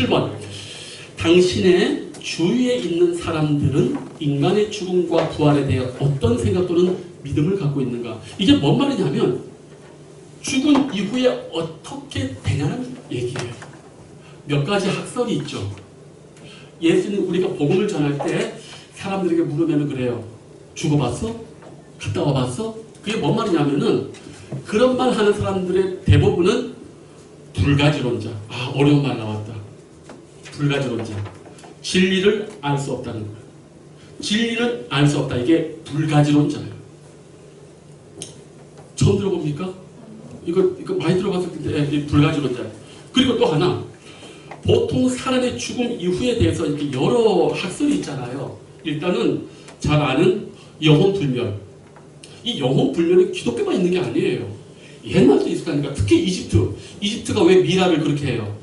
7번. 당신의 주위에 있는 사람들은 인간의 죽음과 부활에 대해 어떤 생각 또는 믿음을 갖고 있는가? 이게 뭔 말이냐면 죽은 이후에 어떻게 되냐는 얘기예요. 몇 가지 학설이 있죠. 예수는 우리가 복음을 전할 때 사람들에게 물으면 그래요. 죽어봤어? 갔다 와봤어? 그게 뭔 말이냐면은 그런 말 하는 사람들의 대부분은 불가지론자. 아, 어려운 말 나왔다. 불가지론자. 진리를 알 수 없다는 거예요. 진리는 알 수 없다. 이게 불가지론자예요. 처음 들어봅니까? 이거 많이 들어봤을 텐데 불가지론자예요. 그리고 또 하나, 보통 사람의 죽음 이후에 대해서 이렇게 여러 학설이 있잖아요. 일단은 잘 아는 영혼불멸. 이 영혼불멸은 기독교만 있는 게 아니에요. 옛날부터 있었다니까. 특히 이집트가 왜 미라를 그렇게 해요?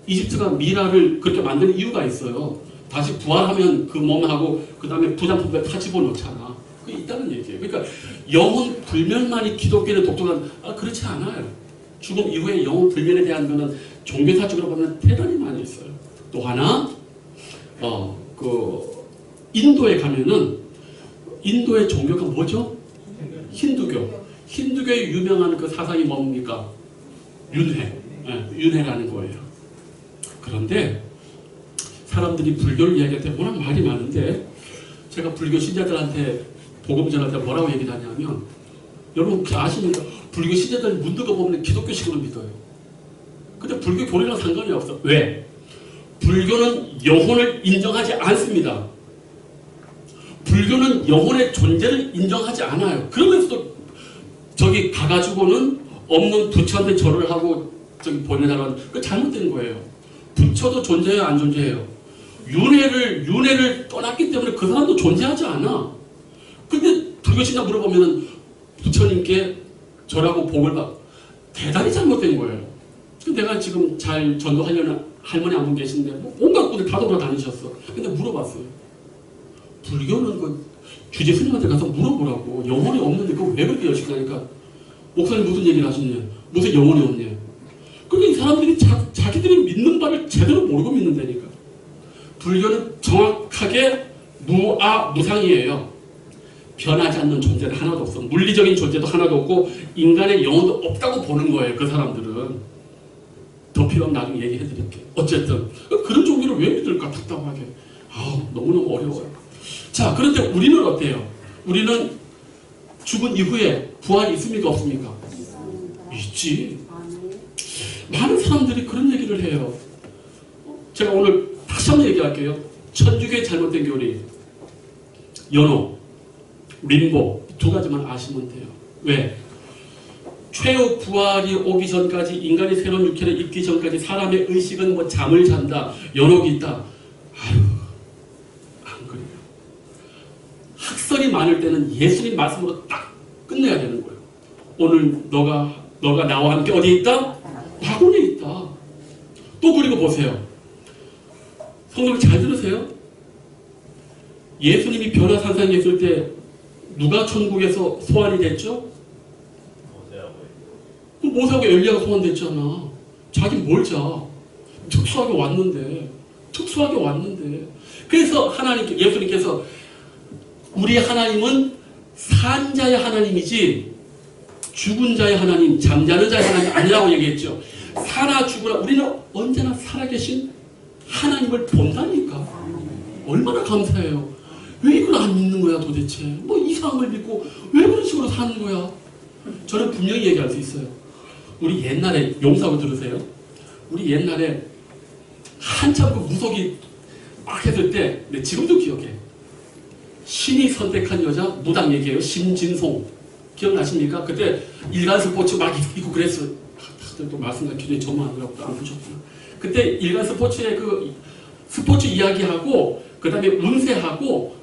이집트가 미라를 그렇게 만드는 이유가 있어요. 다시 부활하면 그 몸하고 그 다음에 부장품에 다 집어넣잖아. 그게 있다는 얘기예요. 그러니까 영혼 불멸만이 기독교의 독특한, 그렇지 않아요. 죽음 이후에 영혼 불멸에 대한 거는 종교사적으로 보면 대단히 많이 있어요. 또 하나, 인도에 가면은 인도의 종교가 뭐죠? 힌두교. 힌두교의 유명한 그 사상이 뭡니까? 윤회. 윤회라는 거예요. 그런데 사람들이 불교를 이야기할 때 워낙 말이 많은데 제가 불교 신자들한테 복음 전할 때 뭐라고 얘기를 하냐면 여러분 혹시 아십니까? 불교 신자들 문득 보면 기독교식으로 믿어요. 근데 불교 교리랑 상관이 없어. 왜? 불교는 영혼을 인정하지 않습니다. 불교는 영혼의 존재를 인정하지 않아요. 그러면서도 저기 가가지고는 없는 부처한테 절을 하고 저기 보내라는 그 잘못된 거예요. 부처도 존재해요, 안 존재해요? 윤회를 떠났기 때문에 그 사람도 존재하지 않아. 근데 불교신자 물어보면 부처님께 절하고 복을 받고 대단히 잘못된 거예요. 내가 지금 잘 전도하려는 할머니 한 분 계신데 뭐 온갖 분들 다 돌아다니셨어. 근데 물어봤어요. 불교는 그 주제 스님한테 가서 물어보라고. 영혼이 없는데 그거 왜 그렇게 열심히 하니까 목사님 무슨 얘기를 하시냐? 무슨 영혼이 없냐? 그러니까 이 사람들이 자기들이 믿는 바를 제대로 모르고 믿는다니까. 불교는 정확하게 무상이에요. 변하지 않는 존재는 하나도 없어. 물리적인 존재도 하나도 없고 인간의 영혼도 없다고 보는 거예요. 그 사람들은. 더 필요하면 나중에 얘기해드릴게요. 어쨌든 그런 종교를 왜 믿을까? 답답하게. 너무너무 어려워요. 자, 그런데 우리는 어때요? 우리는 죽은 이후에 부활이 있습니까? 없습니까? 있지. 많은 사람들이 그런 얘기를 해요. 제가 오늘 다시 한번 얘기할게요. 천주교의 잘못된 교리, 연호, 림보 두 가지만 아시면 돼요. 왜? 최후 부활이 오기 전까지, 인간이 새로운 육체를 입기 전까지 사람의 의식은 뭐 잠을 잔다, 연옥이 있다. 안 그래요. 학설이 많을 때는 예수님 말씀으로 딱 끝내야 되는 거예요. 오늘 너가 나와 함께 어디에 있다? 화군에 있다. 또 그리고 보세요. 성도들 잘 들으세요. 예수님이 변화산상에 있을 때 누가 천국에서 소환이 됐죠? 모세하고 엘리야가 소환됐잖아. 자기 뭘 자? 특수하게 왔는데. 그래서 예수님께서 우리 하나님은 산 자의 하나님이지 죽은 자의 하나님, 잠자는 자의 하나님 아니라고 얘기했죠. 살아 죽으라. 우리는 언제나 살아계신 하나님을 본다니까. 얼마나 감사해요. 왜 이걸 안 믿는 거야 도대체? 뭐 이상한 걸 믿고 왜 그런 식으로 사는 거야? 저는 분명히 얘기할 수 있어요. 우리 옛날에 용사고 들으세요? 우리 옛날에 한참 그 무속이 막 했을 때, 근데 지금도 기억해. 신이 선택한 여자 무당 얘기해요. 심진송 기억나십니까? 그때 일간 스포츠 막 입고 그랬어요. 다들 또 말씀과 기도에 전문하더라고. 안 보셨구나. 그때 일간 스포츠의 그 스포츠 이야기하고 그 다음에 운세하고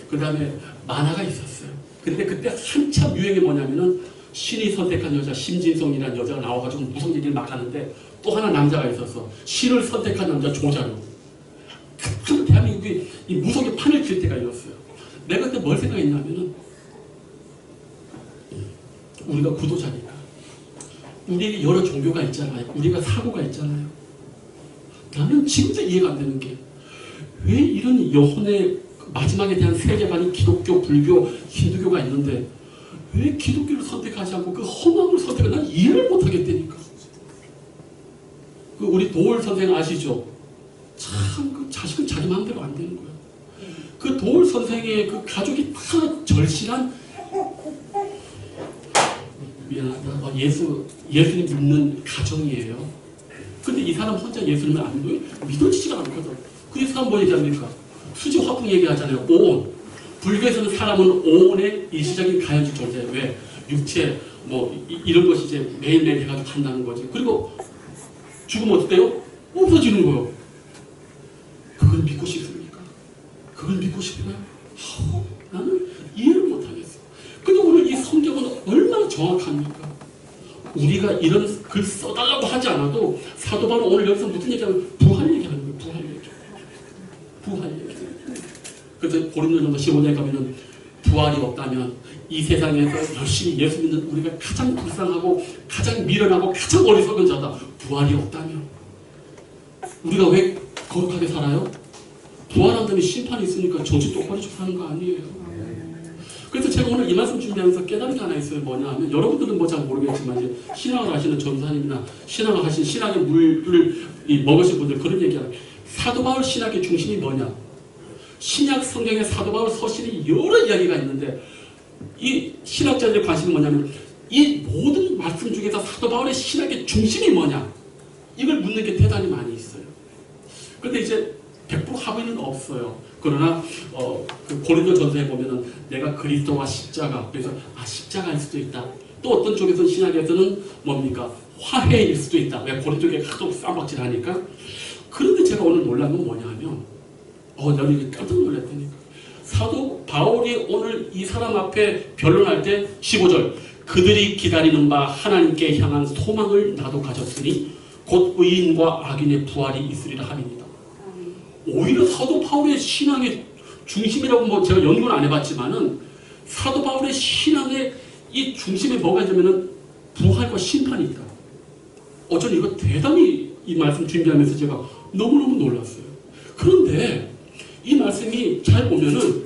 그 다음에 만화가 있었어요. 근데 그때 한참 유행이 뭐냐면은 신이 선택한 여자 심진성이라는 여자가 나와가지고 무슨 얘기를 막 하는데 또 하나 남자가 있었어. 신을 선택한 남자 조자룡. 대한민국이 이 무속의 판을 칠 때가 있었어요. 내가 그때 뭘 생각했냐면은 우리가 구도자니까 우리에게 여러 종교가 있잖아요. 우리가 사고가 있잖아요. 나는 지금도 이해가 안 되는 게 왜 이런 영혼의 마지막에 대한 세계관이 기독교, 불교, 힌두교가 있는데 왜 기독교를 선택하지 않고 그 허망을 선택을 난 이해를 못하겠다니까. 그 우리 도울 선생 아시죠? 참 그 자식은 자기 마음대로 안 되는 거예요. 그 도울 선생의 그 가족이 다 절실한 미안하다. 예수님 믿는 가정이에요. 근데 이 사람 혼자 예수님을 안 믿어요? 믿어지지가 않거든. 그 사람 뭐 얘기합니까? 수지 화풍 얘기하잖아요. 오온. 불교에서는 사람은 오온의 일시적인 가연적 존재예요. 왜? 육체 뭐 이런 것이 이제 매일매일 해가지고 간다는 거지. 그리고 죽으면 어때요? 없어지는 거예요. 그걸 믿고 싶습니까? 그걸 믿고 싶어요? 나는 이해를 못하겠어. 근데 오늘 이 성경은 얼마나 정확합니까? 우리가 이런 글 써달라고 하지 않아도 사도 바울은 오늘 여기서 무슨 얘기하면 부활 얘기하는 거예요. 부활 얘기. 부활 얘기. 그래서 고린도전서 15장에 가면은 부활이 없다면 이 세상에서 열심히 예수 믿는 우리가 가장 불쌍하고 가장 미련하고 가장 어리석은 자다. 부활이 없다면 우리가 왜 거룩하게 살아요? 부활한다면 심판이 있으니까 정신 똑바로 좀 사는 거 아니에요. 그래서 제가 오늘 이 말씀 준비하면서 깨달은 게 하나 있어요. 뭐냐 하면 여러분들은 뭐 잘 모르겠지만 이제 신앙을 하시는 전사님이나 신앙을 하신 신앙의 물을 먹으신 분들 그런 얘기하는 사도 바울 신학의 중심이 뭐냐? 신약 성경에 사도 바울 서신이 여러 이야기가 있는데 이 신학자들의 관심이 뭐냐면 이 모든 말씀 중에서 사도 바울의 신학의 중심이 뭐냐? 이걸 묻는 게 대단히 많이 있어요. 그런데 이제 100% 합의는 없어요. 그러나 그 고린도 전서에 보면은 내가 그리스도와 십자가 그래서 십자가일 수도 있다. 또 어떤 쪽에서 신학에서는 뭡니까? 화해일 수도 있다. 왜 고린도 쪽에 하도 쌈박질하니까. 그런데 제가 오늘 놀란 건 뭐냐 하면 나는 이게 깜짝 놀랐다니까. 사도 바울이 오늘 이 사람 앞에 변론할 때 15절 그들이 기다리는 바 하나님께 향한 소망을 나도 가졌으니 곧 의인과 악인의 부활이 있으리라 함이니라. 오히려 사도 바울의 신앙의 중심이라고 뭐 제가 연구는 안 해봤지만은 사도 바울의 신앙의 이 중심에 뭐가 있냐면은 부활과 심판이 있다. 저는 이거 대단히 이 말씀 준비하면서 제가 너무너무 놀랐어요. 그런데 이 말씀이 잘 보면은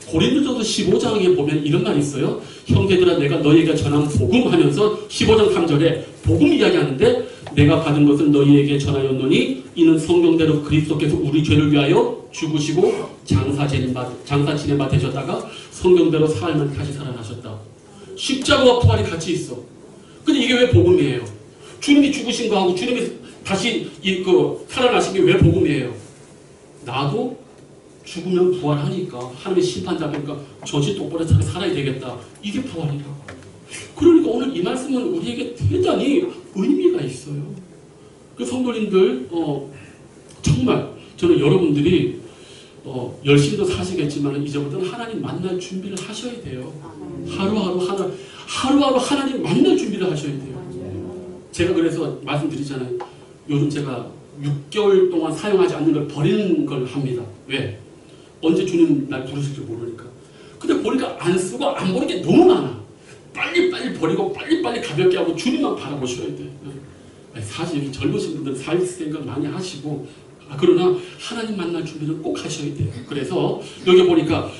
고린도전서 15장에 보면 이런 말이 있어요. 형제들아 내가 너희에게 전한 복음 하면서 15장 3절에 복음 이야기하는데 내가 받은 것은 너희에게 전하였노니 이는 성경대로 그리스도께서 우리 죄를 위하여 죽으시고 장사 지낸 바 되셨다가 성경대로 사흘만 다시 살아나셨다. 십자가와 부활이 같이 있어. 근데 이게 왜 복음이에요? 주님이 죽으신 거하고 주님이 다시 살아나신 게 왜 복음이에요? 나도 죽으면 부활하니까 하나님의 심판자니까 정신 똑바로 살아야 되겠다. 이게 부활이라고. 그러니까 오늘 이 말씀은 우리에게 대단히 의미가 있어요. 그 성도님들 정말 저는 여러분들이 열심히도 사시겠지만 이제부터는 하나님 만날 준비를 하셔야 돼요. 하루하루 하나님 만날 준비를 하셔야 돼요. 제가 그래서 말씀드리잖아요. 요즘 제가 6개월 동안 사용하지 않는 걸 버리는 걸 합니다. 왜? 언제 주님 날 부르실지 모르니까. 근데 보니까 안 쓰고 안 버린 게 너무 많아. 빨리빨리 버리고 빨리빨리 가볍게 하고 주님만 바라보셔야 돼. 사실 젊으신 분들 살 생각 많이 하시고 그러나 하나님 만날 준비를 꼭 하셔야 돼요. 그래서 여기 보니까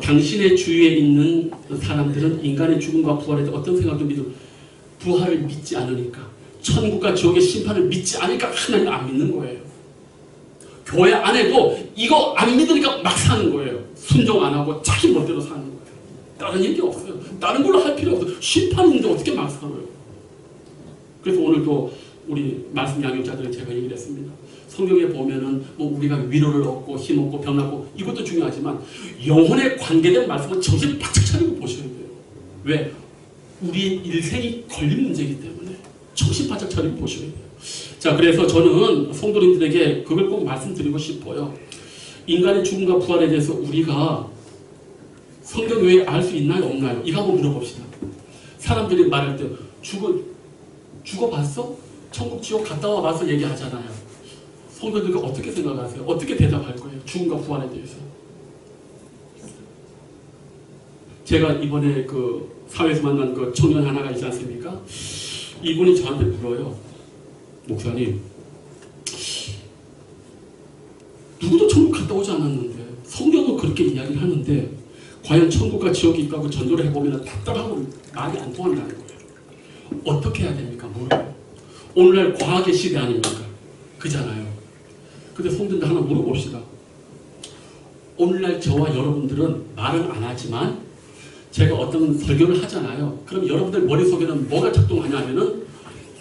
당신의 주위에 있는 사람들은 인간의 죽음과 부활에 대해 어떤 생각도 믿음 부활을 믿지 않으니까 천국과 지옥의 심판을 믿지 않으니까 하나님 안 믿는 거예요. 교회 안에도 이거 안 믿으니까 막 사는 거예요. 순종 안 하고 자기 멋대로 사는 거예요. 다른 얘기 없어요. 다른 걸로 할 필요 없어요. 심판인데 어떻게 막 살아요. 그래서 오늘도 우리 말씀 양육자들은 제가 얘기를 했습니다. 성경에 보면은 뭐 우리가 위로를 얻고 힘 얻고 병 낫고 이것도 중요하지만 영혼에 관계된 말씀은 정신 바짝 차리고 보셔야 돼요. 왜? 우리의 일생이 걸린 문제이기 때문에 정신 바짝 차리고 보셔야 돼요. 자, 그래서 저는 성도님들에게 그걸 꼭 말씀드리고 싶어요. 인간의 죽음과 부활에 대해서 우리가 성경 외에 알 수 있나요? 없나요? 이거 한번 물어봅시다. 사람들이 말할 때 죽어봤어? 천국 지옥 갔다 와봐서 얘기하잖아요. 성도들과 어떻게 생각하세요? 어떻게 대답할 거예요? 죽음과 부활에 대해서. 제가 이번에 그 사회에서 만난 그 청년 하나가 있지 않습니까? 이분이 저한테 물어요. 목사님, 누구도 천국 갔다 오지 않았는데 성경은 그렇게 이야기를 하는데 과연 천국과 지옥이 있다고 전도를 해보면 답답하고 말이 안 통한다는 거예요. 어떻게 해야 됩니까? 물어요. 오늘날 과학의 시대 아닙니까? 그잖아요. 근데 성도들 하나 물어봅시다. 오늘날 저와 여러분들은 말은 안 하지만 제가 어떤 설교를 하잖아요. 그럼 여러분들 머릿속에는 뭐가 작동하냐면은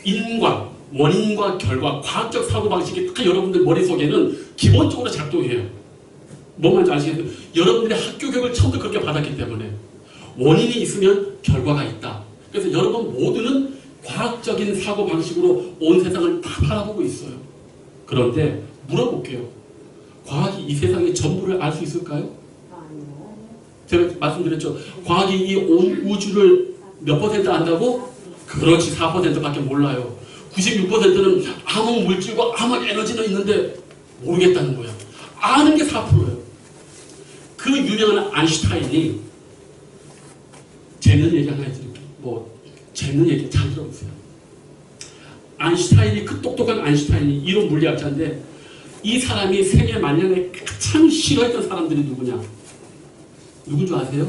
인과, 원인과 결과, 과학적 사고방식이 딱 여러분들 머릿속에는 기본적으로 작동해요. 뭔 말인지 아시겠어요? 여러분들의 학교 교육을 처음부터 그렇게 받았기 때문에 원인이 있으면 결과가 있다. 그래서 여러분 모두는 과학적인 사고방식으로 온 세상을 다 바라보고 있어요. 그런데 물어볼게요. 과학이 이 세상의 전부를 알 수 있을까요? 아니요. 제가 말씀드렸죠. 과학이 이 온 우주를 몇 퍼센트 안다고? 그렇지, 4%밖에 몰라요. 96%는 아무 물질과 아무 에너지는 있는데 모르겠다는 거야. 아는 게 4%예요. 그 유명한 아인슈타인이 재밌는 얘기 하나 해드릴게요. 재밌는 얘기 잘 들어보세요. 아인슈타인이, 그 똑똑한 아인슈타인이 이론 물리학자인데 이 사람이 세계 만년에 가장 싫어했던 사람들이 누구냐? 누군 줄 아세요?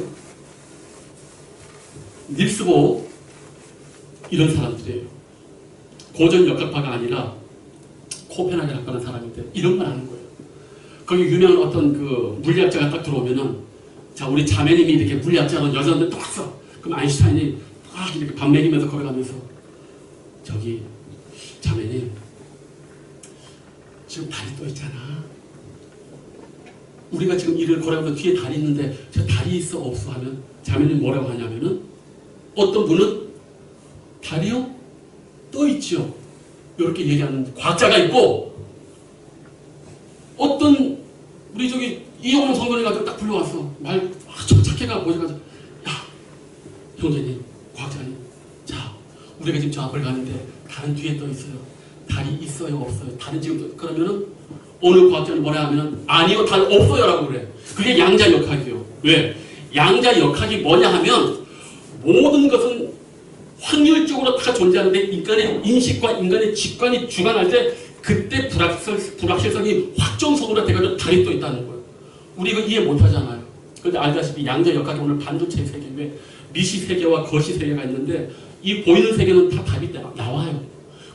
닐스 보어, 이런 사람들이에요. 고전 역학파가 아니라 코펜하겐 학과라는 사람인데 이런 말 하는 거예요. 거기 유명한 어떤 그 물리학자가 딱 들어오면은, 자, 우리 자매님이 이렇게 물리학자는 여자인데 딱 써. 그럼 아인슈타인이 딱 이렇게 밥 먹이면서 걸어가면서, 저기 자매님 지금 다리 떠 있잖아. 우리가 지금 이를 걸어가면서 뒤에 다리 있는데 저 다리 있어 없어 하면 자매님 뭐라고 하냐면은, 어떤 분은 다리요? 떠 있죠. 이렇게 얘기하는 과학자가 있고, 어떤 우리 저기 이용훈 성도님 같은 딱 불러왔어. 말 아주 착해가 보셔가지고, 야 형제님, 과학자님, 자 우리가 지금 저 앞을 가는데 다른 뒤에 떠 있어요. 다리 있어요 없어요? 다른 지금 그러면은 오늘 과학자는 뭐라 하면은 아니요, 다 없어요라고 그래. 그게 양자 역학이요. 왜? 양자 역학이 뭐냐 하면 모든 것은 확률적으로 다 존재하는데 인간의 인식과 인간의 직관이 주관할 때 그때 불확실성이 확정성으로 돼가지고 다리 떠 있다는 거예요. 우리 이거 이해 못하잖아요. 그런데 알다시피 양자 역학이 오늘 반도체 세계, 미시 세계와 거시 세계가 있는데 이 보이는 세계는 다 답이 나와요.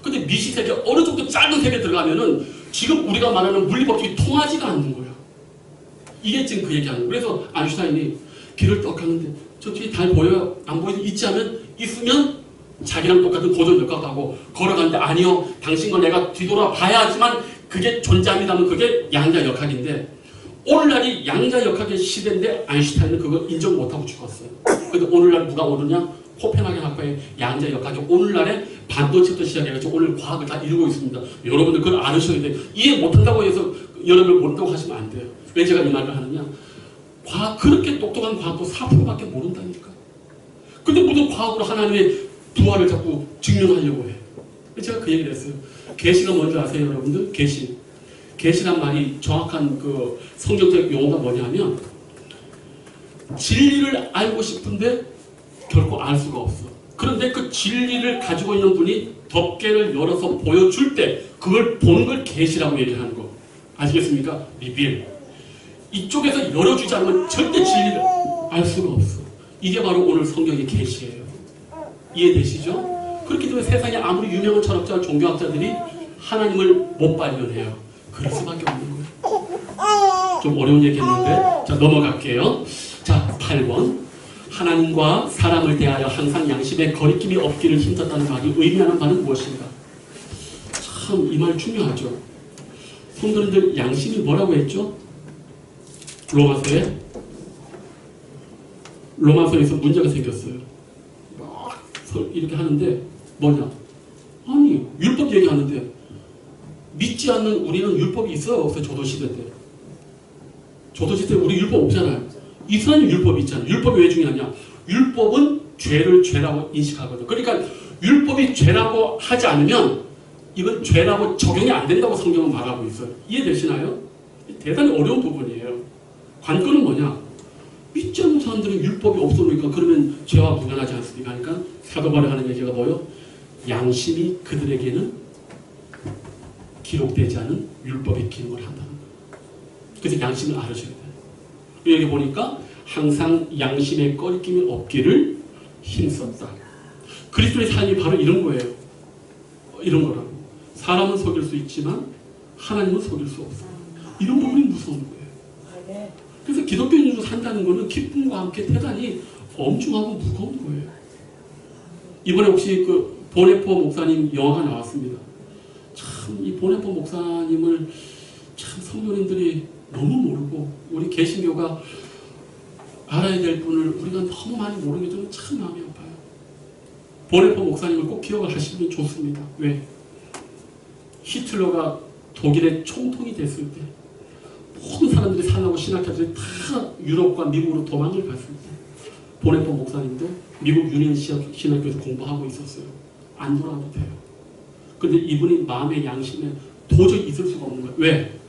근데 미시 세계, 어느 정도 작은 세계 들어가면은 지금 우리가 말하는 물리법칙이 통하지가 않는 거야. 이게 지금 그 얘기하는 거예요. 그래서 아인슈타인이 길을 떡 가는데 저 뒤에 달 보여요? 안 보이지? 있지 않으면 있으면 자기랑 똑같은 고전 역학하고 걸어가는데, 아니요, 당신과 내가 뒤돌아 봐야지만 그게 존재합니다면 그게 양자 역학인데, 오늘날이 양자 역학의 시대인데 아인슈타인은 그걸 인정 못하고 죽었어요. 근데 오늘날 누가 오르냐? 코펜하겐 학파의 양자 역학이 오늘날의 반도체부터 시작해가지고 오늘 과학을 다 이루고 있습니다. 여러분들 그걸 알으셔야 돼요. 이해 못한다고 해서 여러분을 모른다고 하시면 안 돼요. 왜 제가 이 말을 하느냐? 그렇게 똑똑한 과학도 4%밖에 모른다니까. 근데 모든 과학으로 하나님의 부활을 자꾸 증명하려고 해. 제가 그 얘기를 했어요. 계시가 뭔지 아세요, 여러분들? 계시란 말이 정확한 그 성경적 용어가 뭐냐면, 진리를 알고 싶은데 결코 알 수가 없어. 그런데 그 진리를 가지고 있는 분이 덮개를 열어서 보여줄 때 그걸 보는 걸 계시라고 얘기하는 거. 아시겠습니까? 리빌. 이쪽에서 열어주지 않으면 절대 진리를 알 수가 없어. 이게 바로 오늘 성경의 계시예요. 이해되시죠? 그렇기 때문에 세상에 아무리 유명한 철학자와 종교학자들이 하나님을 못 발견해요. 그럴 수밖에 없는 거예요. 좀 어려운 얘기했는데, 자, 넘어갈게요. 자, 8번. 하나님과 사람을 대하여 항상 양심에 거리낌이 없기를 힘썼다는 말이 의미하는 바는 무엇인가? 참, 이 말 중요하죠. 성도님들, 양심이 뭐라고 했죠? 로마서에서 문제가 생겼어요. 막 이렇게 하는데 뭐냐? 아니, 율법 얘기하는데 믿지 않는 우리는 율법이 있어요 없어요? 조선시대 때. 조선시대 우리 율법 없잖아요. 이스라엘 율법이 있잖아요. 율법이 왜 중요하냐? 율법은 죄를 죄라고 인식하거든. 그러니까 율법이 죄라고 하지 않으면 이건 죄라고 적용이 안 된다고 성경은 말하고 있어요. 이해되시나요? 대단히 어려운 부분이에요. 관건은 뭐냐? 믿지 않는 사람들은 율법이 없으니까 그러면 죄와 무관하지 않습니까? 그러니까 사도 바울이 하는 얘기가 뭐요? 양심이 그들에게는 기록되지 않은 율법의 기능을 한다는 거예요. 그래서 양심을 알아줘야 돼요. 여기 보니까 항상 양심에 꺼리낌이 없기를 힘썼다. 그리스도의 삶이 바로 이런 거예요. 이런 거라고. 사람은 속일 수 있지만 하나님은 속일 수 없어요. 이런 부분이 무서운 거예요. 그래서 기독교인으로 산다는 거는 기쁨과 함께 대단히 엄중하고 무거운 거예요. 이번에 혹시 그 보네포 목사님 영화가 나왔습니다. 참 이 보네포 목사님을 참 성도님들이 너무 모르고 우리 개신교가 알아야 될 분을 우리가 너무 많이 모르는 게 저는 참 마음이 아파요. 보네포 목사님을 꼭 기억을 하시면 좋습니다. 왜? 히틀러가 독일의 총통이 됐을 때 모든 사람들이 살라고 신학자들이 다 유럽과 미국으로 도망을 갔을 때 보네포 목사님도 미국 유니언 신학교에서 공부하고 있었어요. 안 돌아가도 돼요. 근데 이분이 마음의 양심에 도저히 있을 수가 없는 거예요. 왜?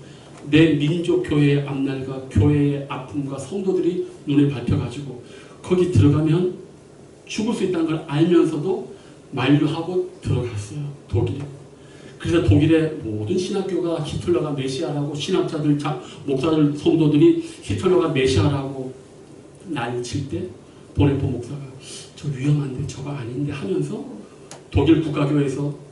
내 민족 교회의 앞날과 교회의 아픔과 성도들이 눈에 밟혀가지고 거기 들어가면 죽을 수 있다는 걸 알면서도 만류하고 들어갔어요. 독일에. 그래서 독일의 모든 신학교가 히틀러가 메시아라고 신학자들, 목사들, 성도들이 히틀러가 메시아라고 난리칠 때 보네포 목사가 저 위험한데 저거 아닌데 하면서 독일 국가교회에서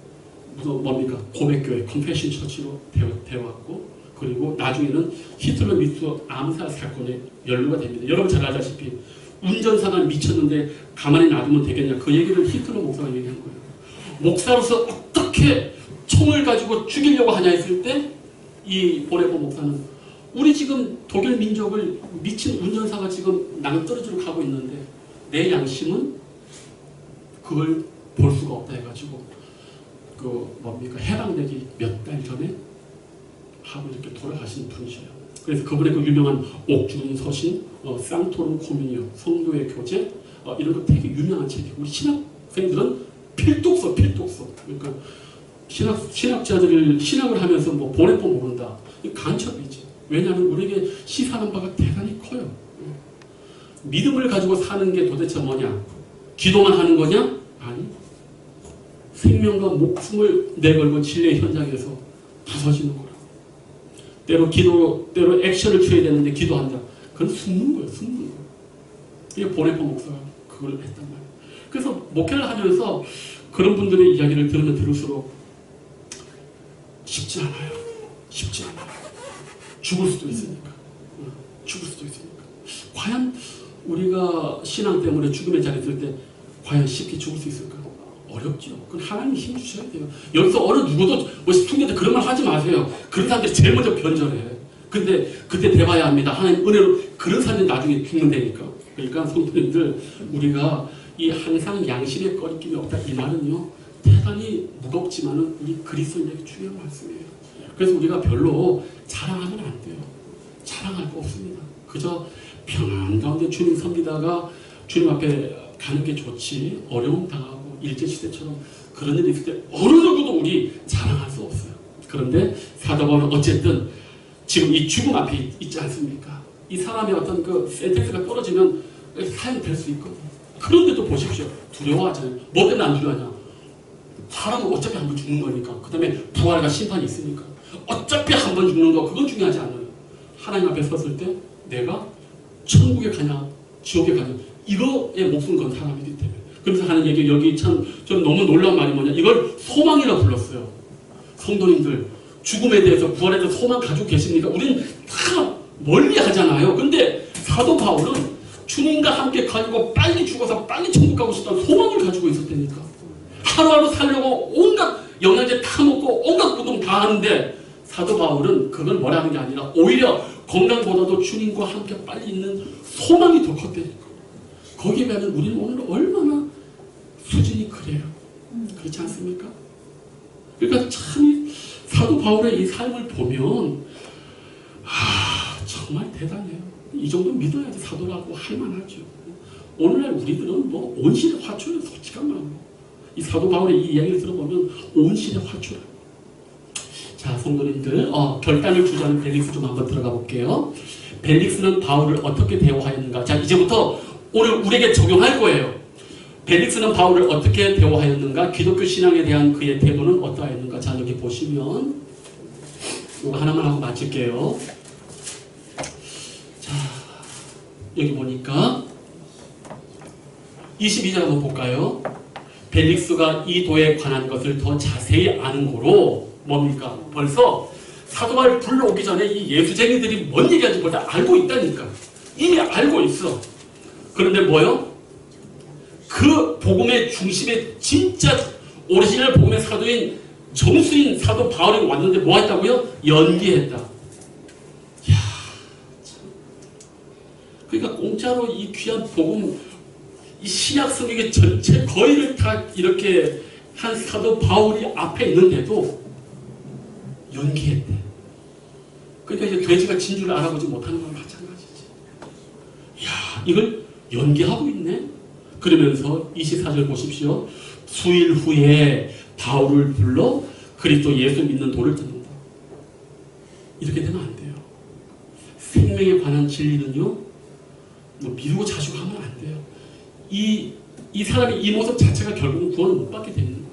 뭡니까? 고백교회, 컨페션 처치로 되어왔고 그리고 나중에는 히틀러 미투 암살 사건에 연루가 됩니다. 여러분 잘 알다시피 운전사가 미쳤는데 가만히 놔두면 되겠냐 그 얘기를 히틀러 목사가 얘기한 거예요. 목사로서 어떻게 총을 가지고 죽이려고 하냐 했을 때 이 보네포 목사는 우리 지금 독일 민족을 미친 운전사가 지금 낭떠러지로 가고 있는데 내 양심은 그걸 볼 수가 없다 해가지고 해방되기 몇 달 전에 하고 이렇게 돌아가신 분이셔요. 그래서 그분의 그 유명한 옥중 서신, 쌍토름 코미니오, 성도의 교제 이런 거 되게 유명한 책이에요. 우리 신학생들은 필독서. 그러니까 신학자들이 신학을 하면서 뭐 보네포 모른다. 간첩이지. 왜냐하면 우리에게 시사하는 바가 대단히 커요. 믿음을 가지고 사는 게 도대체 뭐냐? 기도만 하는 거냐? 아니. 생명과 목숨을 내걸고 진리의 현장에서 부서지는 거라. 때로 액션을 취해야 되는데 기도한다. 그건 숨는 거예요. 이게 보네포 목사가 그걸 했단 말이에요. 그래서 목회를 하면서 그런 분들의 이야기를 들으면 들을수록 쉽지 않아요. 죽을 수도 있으니까. 과연 우리가 신앙 때문에 죽음의 자리에 있을 때 과연 쉽게 죽을 수 있을까? 어렵죠. 그건 하나님 힘 주셔야 돼요. 여기서 어느 누구도 시청자들 그런 말 하지 마세요. 그런 사람들이 제일 먼저 변절해. 근데 그때 대봐야 합니다. 하나님 은혜로 그런 사람들이 나중에 죽는다니까. 그러니까 성도님들 우리가 이 항상 양심에 꺼리낌이 없다 이 말은요 대단히 무겁지만은 우리 그리스도인에게 중요한 말씀이에요. 그래서 우리가 별로 자랑하면 안 돼요. 자랑할 거 없습니다. 그저 평안 가운데 주님 섬기다가 주님 앞에 가는 게 좋지 어려움 당하고 일제시대처럼 그런 일이 있을 때 어느 누구도 우리 자랑할 수 없어요. 그런데 사도 바울은 어쨌든 지금 이 죽음 앞에 있지 않습니까? 이 사람의 어떤 그 센텐스가 떨어지면 사형될 수 있거든요. 그런데도 보십시오. 두려워하잖아요. 뭐 때문에 안 두려워하냐? 사람은 어차피 한 번 죽는 거니까. 그 다음에 부활과 심판이 있으니까. 어차피 한 번 죽는 거 그건 중요하지 않아요. 하나님 앞에 섰을 때 내가 천국에 가냐 지옥에 가냐 이거에 목숨 건 사람이기 때문에. 그래서 하는 얘기 여기 참 좀 너무 놀라운 말이 뭐냐 이걸 소망이라 불렀어요. 성도님들 죽음에 대해서 부활에 대해서 소망 가지고 계십니까? 우리는 다 멀리 하잖아요. 근데 사도 바울은 주님과 함께 가지고 빨리 죽어서 빨리 천국 가고 싶다는 소망을 가지고 있었다니까. 하루하루 살려고 온갖 영양제 다 먹고 온갖 고통 다 하는데 사도 바울은 그걸 뭐라는 게 아니라 오히려 건강보다도 주님과 함께 빨리 있는 소망이 더 컸다니까. 거기에 비하면 우리는 오늘 얼마나 수준이 그래요. 그렇지 않습니까? 그러니까 참 사도 바울의 이 삶을 보면 정말 대단해요. 이 정도 믿어야지 사도라고 할 만하죠. 오늘날 우리들은 뭐 온실의 화초예요. 솔직한 말로. 이 사도 바울의 이 이야기를 들어보면 온실의 화초라. 자, 성도님들 결단을 주자는 벨릭스 좀 한번 들어가 볼게요. 벨릭스는 바울을 어떻게 대우하였는가? 자, 이제부터 오늘 우리에게 적용할 거예요. 벨릭스는 바울을 어떻게 대우하였는가? 기독교 신앙에 대한 그의 태도는 어떠하였는가? 자, 여기 보시면 이거 하나만 하고 마칠게요. 자, 여기 보니까 22절 한번 볼까요? 벨릭스가 이 도에 관한 것을 더 자세히 아는 거로 뭡니까? 벌써 사도 바울 불러오기 전에 이 예수쟁이들이 뭔 얘기하는지 벌써 알고 있다니까. 이미 알고 있어. 그런데 뭐요? 그 복음의 중심에 진짜 오리지널 복음의 사도인 정수인 사도 바울이 왔는데 뭐 했다고요? 연기했다. 이야, 참. 그러니까 공짜로 이 귀한 복음, 이 신약 성경의 전체 거의를 다 이렇게 한 사도 바울이 앞에 있는데도 연기했대. 그러니까 이제 돼지가 진주를 알아보지 못하는 건 마찬가지지. 이야, 이걸 연기하고 있네? 그러면서 24절 보십시오. 수일 후에 바울을 불러 그리스도 예수 믿는 도를 듣는다. 이렇게 되면 안 돼요. 생명에 관한 진리는요, 뭐 미루고 자시고 하면 안 돼요. 이 사람의 이 모습 자체가 결국은 구원을 못 받게 되는 거예요.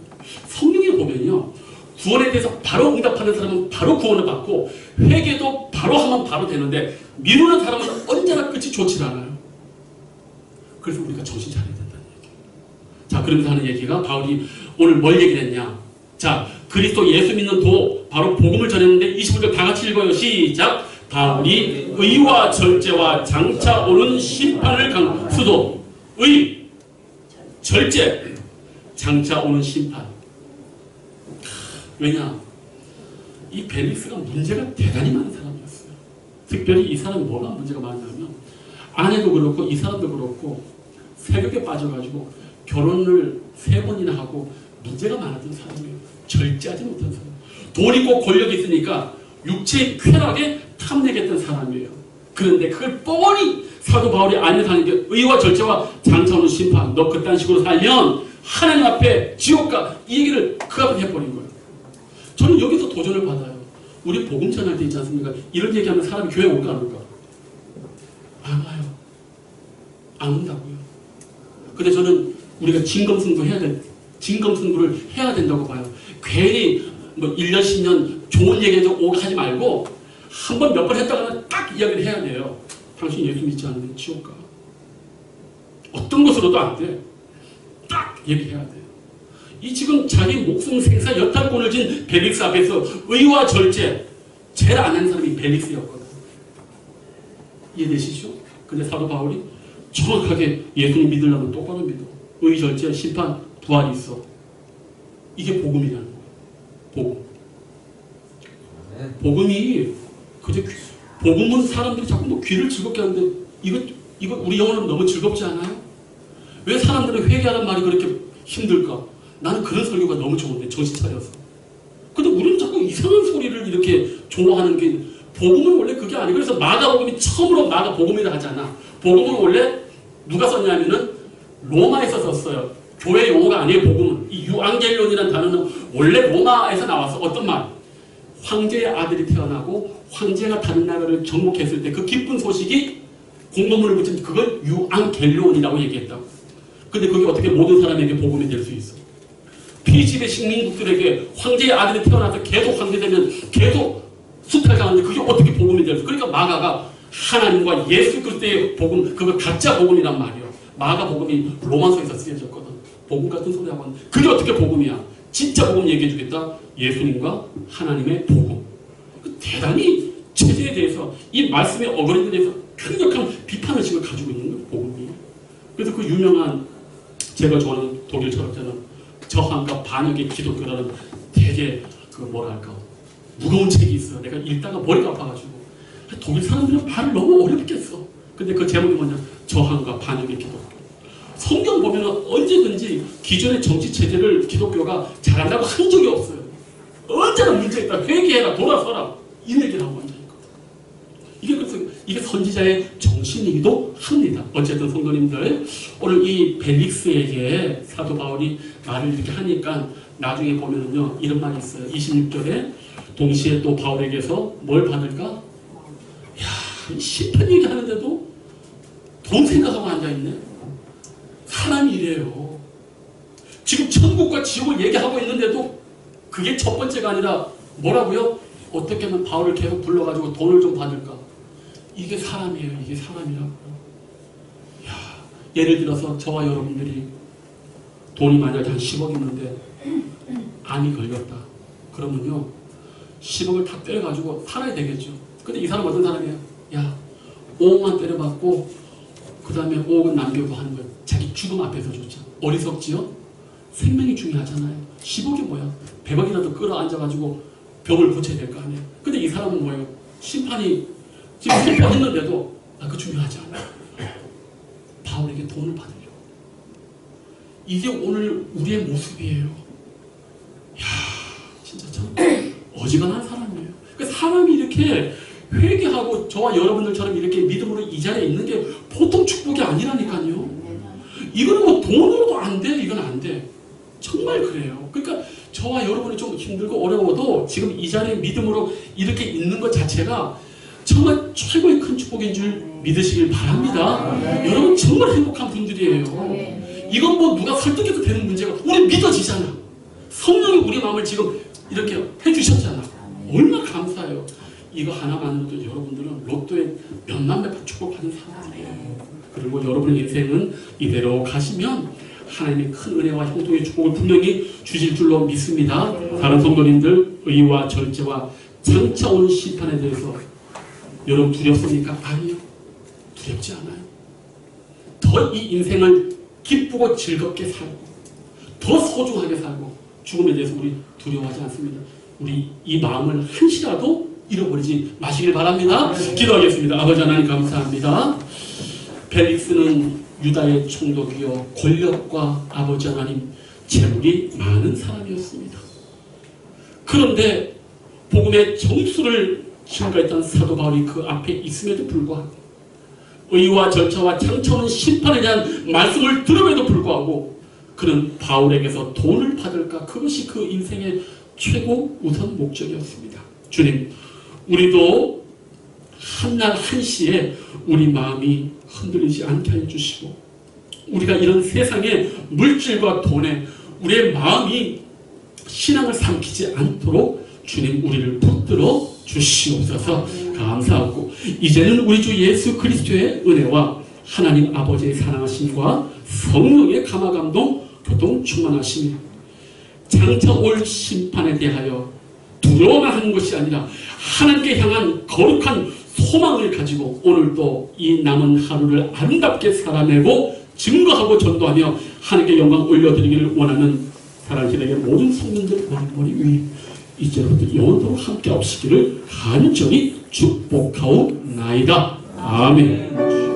성경에 보면요, 구원에 대해서 바로 응답하는 사람은 바로 구원을 받고 회개도 바로 하면 바로 되는데 미루는 사람은 언제나 끝이 좋지 않아요. 그래서 우리가 정신 차려야 된다는 얘기예요. 자, 그러면서 하는 얘기가 바울이 오늘 뭘 얘기를 했냐. 자, 그리스도 예수 믿는 도, 바로 복음을 전했는데 25절 다 같이 읽어요. 시작. 바울이 의와 절제와 장차 오는 심판을 수도. 의, 절제, 장차 오는 심판. 왜냐? 이 벨릭스가 문제가 대단히 많은 사람이었어요. 특별히 이 사람이 뭐가 문제가 많냐면 아내도 그렇고 이 사람도 그렇고 세력에 빠져가지고 결혼을 3번이나 하고 문제가 많았던 사람이에요. 절제하지 못한 사람. 돈 있고 권력이 있으니까 육체의 쾌락에 탐내겠던 사람이에요. 그런데 그걸 뻔히 사도 바울이 알면서 하는 게 의와 절제와 장차 오는 심판. 너 그딴 식으로 살면 하나님 앞에 지옥가. 이 얘기를 그 앞에 해버린 거예요. 저는 여기서 도전을 받아요. 우리 복음 전할 때 있지 않습니까? 이런 얘기하면 사람이 교회 올까 안 올까? 안 와요. 안 온다고요. 근데 저는 우리가 진검승부를 해야 된다고 봐요. 괜히 뭐 1년, 10년 좋은 얘기해서 하지 말고 한 번 몇 번 했다가는 딱 이야기를 해야 돼요. 당신 예수 믿지 않으면 지옥 가. 어떤 것으로도 안 돼. 딱 얘기해야 돼요. 이 지금 자기 목숨 생사 여탈권을 진 벨릭스 앞에서 의와 절제 제일 안 하는 사람이 벨릭스였거든. 이해되시죠? 근데 사도 바울이 정확하게 예수님 믿으려면 똑바로 믿어. 의, 절제, 심판, 부활이 있어. 이게 복음이라는 거예요. 복음. 복음이 그저 복음은 사람들이 자꾸 뭐 귀를 즐겁게 하는데 이거 우리 영혼은 너무 즐겁지 않아요? 왜 사람들은 회개하는 말이 그렇게 힘들까? 나는 그런 설교가 너무 좋은데 정신 차려서. 근데 우리는 자꾸 이상한 소리를 이렇게 좋아하는 게 복음은 원래 그게 아니고 그래서 마가복음이 처음으로 마가복음이라 하잖아. 복음은 원래 누가 썼냐면은 로마에서 썼어요. 교회 용어가 아니에요. 복음은. 이 유앙겔론이라는 단어는 원래 로마에서 나왔어. 어떤 말? 황제의 아들이 태어나고 황제가 다른 나라를 정복했을 때 그 기쁜 소식이 공동문을 붙인 그걸 유앙겔론이라고 얘기했다고. 근데 그게 어떻게 모든 사람에게 복음이 될 수 있어? 피지배 식민국들에게 황제의 아들이 태어나서 계속 황제되면 계속 수탈당하는데 그게 어떻게 복음이 될 수? 그러니까 마가가 하나님과 예수 그리스도의 복음, 그거 가짜 복음이란 말이에요. 마가 복음이 로마서에서 쓰여졌거든. 복음 같은 소리 하고 하는데 그게 어떻게 복음이야? 진짜 복음 얘기해 주겠다. 예수님과 하나님의 복음. 대단히 체제에 대해서 이 말씀의 어거리에 대해서 강력한 비판을 지금 가지고 있는 거예요. 복음이. 그래서 그 유명한 제가 좋아하는 독일 철학자는 저항과 반역의 기독교라는 되게 그 뭐랄까 무거운 책이 있어요. 내가 읽다가 머리가 아파가지고 독일 사람들은 말을 너무 어렵게 써. 근데 그 제목이 뭐냐? 저항과 반역의 기독교. 성경 보면 언제든지 기존의 정치 체제를 기독교가 잘한다고 한 적이 없어요. 언제나 문제 있다. 회개해라. 돌아서라. 이 얘기를 하고 앉아있거든. 이게 그래서 이게 선지자의 정신이기도 합니다. 어쨌든 성도님들 오늘 이 벨릭스에게 사도 바울이 말을 이렇게 하니까 나중에 보면은요 이런 말이 있어요. 26절에 동시에 또 바울에게서 뭘 받을까? 야, 심판 얘기하는데도 돈 생각하고 앉아있네. 사람이 이래요. 지금 천국과 지옥을 얘기하고 있는데도 그게 첫 번째가 아니라 뭐라고요? 어떻게 하면 바울을 계속 불러가지고 돈을 좀 받을까? 이게 사람이에요. 이게 사람이라고요. 예를 들어서 저와 여러분들이 돈이 만약에 한 10억 있는데 암이 걸렸다. 그러면요 10억을 다 때려가지고 살아야 되겠죠. 근데 이 사람 어떤 사람이에요? 야 5억만 때려받고 그 다음에 5억은 남겨도 하는 거예요. 자기 죽음 앞에서 줬죠. 어리석지요? 생명이 중요하잖아요. 10억이 뭐야? 100억이라도 끌어앉아가지고 병을 고쳐야 될 거 아니에요. 근데 이 사람은 뭐예요? 심판이 지금 심판했는데도 그 중요하지 않아요. 바울에게 돈을 받으려고. 이게 오늘 우리의 모습이에요. 이야 진짜 참 어지간한 사람이에요. 그러니까 사람이 이렇게 회개하고 저와 여러분들처럼 이렇게 믿음으로 이 자리에 있는 게 보통 축복이 아니라니까요. 이거는 뭐 돈으로도 안 돼. 이건 안 돼. 정말 그래요. 그러니까 저와 여러분이 좀 힘들고 어려워도 지금 이 자리에 믿음으로 이렇게 있는 것 자체가 정말 최고의 큰 축복인 줄 믿으시길 바랍니다. 여러분 정말 행복한 분들이에요. 이건 뭐 누가 설득해도 되는 문제가 우리 믿어지잖아. 성령이 우리 마음을 지금 이렇게 해주셨잖아. 얼마나 감사해요. 이거 하나만으로도 여러분들은 로또에 몇만 배 축복받은 사람들이에요. 그리고 여러분의 인생은 이대로 가시면 하나님의 큰 은혜와 형통의 축복을 분명히 주실 줄로 믿습니다. 다른 성도님들 의와 절제와 장차 오는 심판에 대해서 여러분 두렵습니까? 아니요. 두렵지 않아요. 더 이 인생을 기쁘고 즐겁게 살고 더 소중하게 살고 죽음에 대해서 우리 두려워하지 않습니다. 우리 이 마음을 한시라도 잃어버리지 마시길 바랍니다. 기도하겠습니다. 아버지 하나님 감사합니다. 펠릭스는 유다의 총독이요 권력과 아버지 하나님 재물이 많은 사람이었습니다. 그런데 복음의 정수를 증거했던 사도 바울이 그 앞에 있음에도 불구하고 의와 절차와 장차오는 심판에 대한 말씀을 들음에도 불구하고 그는 바울에게서 돈을 받을까? 그것이 그 인생의 최고 우선 목적이었습니다. 주님, 우리도 한날 한시에 우리 마음이 흔들리지 않게 해주시고 우리가 이런 세상의 물질과 돈에 우리의 마음이 신앙을 삼키지 않도록 주님 우리를 붙들어 주시옵소서. 감사하고 이제는 우리 주 예수 그리스도의 은혜와 하나님 아버지의 사랑하심과 성령의 감화감동 교통 충만하심이 장차 올 심판에 대하여 두려워만 하는 것이 아니라 하나님께 향한 거룩한 소망을 가지고 오늘도 이 남은 하루를 아름답게 살아내고 증거하고 전도하며 하나님께 영광 올려드리기를 원하는 사랑하시는 모든 성민들 머리 위에 이제부터 영원토록 함께 하시기를 간절히 축복하옵나이다. 아멘.